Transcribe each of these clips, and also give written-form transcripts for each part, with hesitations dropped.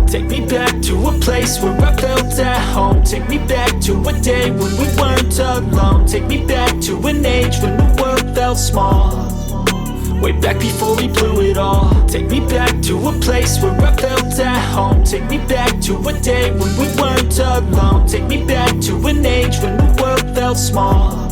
Take me back to a place where I felt at home. Take me back to a day when we weren't alone. Take me back to an age when the world felt small, way back before we blew it all. Take me back to a place where I felt at home. Take me back to a day when we weren't alone. Take me back to an age when the world felt small,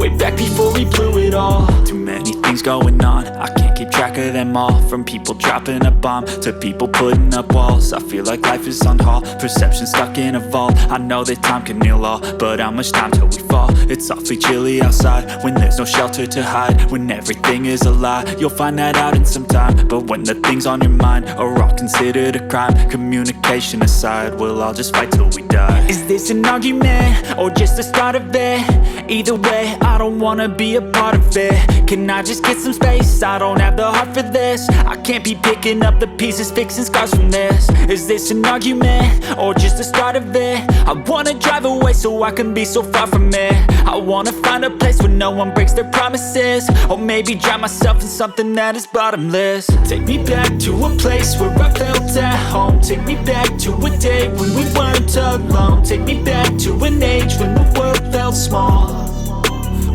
way back before we blew it all. Too many things going on, I can't keep track of them all. From people dropping a bomb to people putting up walls. I feel like life is on hold, perception stuck in a vault. I know that time can heal all, but how much time till we fall? It's awfully chilly outside when there's no shelter to hide. When everything is a lie, you'll find that out in some time. But when the things on your mind are all considered a crime, communication aside, we'll all just fight till we die. Is this an argument or just the start of it? Either way, I don't wanna be a part of it. Can I just get some space? I don't have the heart for this. I can't be picking up the pieces, fixing scars from this. Is this an argument or just the start of it? I wanna drive away so I can be so far from it. I wanna find a place where no one breaks their promises, or maybe drown myself in something that is bottomless. Take me back to a place where I felt at home. Take me back to a day when we weren't alone. Take me back to an age when the world felt small,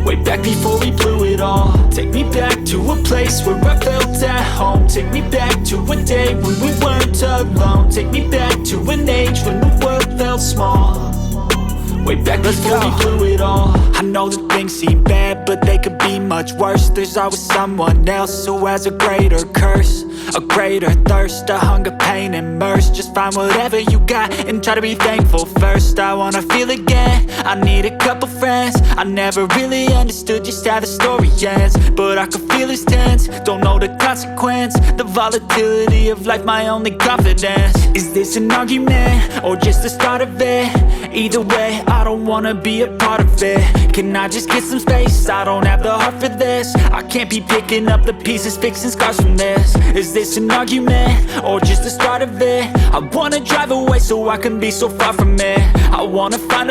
way back before we blew it all. Take me back to a place where I felt at home. Take me back to a day when we weren't alone. Take me back to an age when the world felt small, way back before we blew it all. I know that things seem bad, but they could be much worse. There's always someone else who has a greater curse, a greater thirst, a hunger, pain, and mercy. Just find whatever you got and try to be thankful first. I wanna feel again, I need a couple friends. I never really understood just how the story ends, but I can feel it's tense, don't know the consequence. The volatility of life, my only confidence. Is this an argument or just the start of it? Either way, I don't wanna be a part of it. Can I just get some space? I don't have the heart for this. I can't be picking up the pieces, fixing scars from this. Is this an argument or just the start of it? I wanna drive away so I can be so far from it. I wanna find a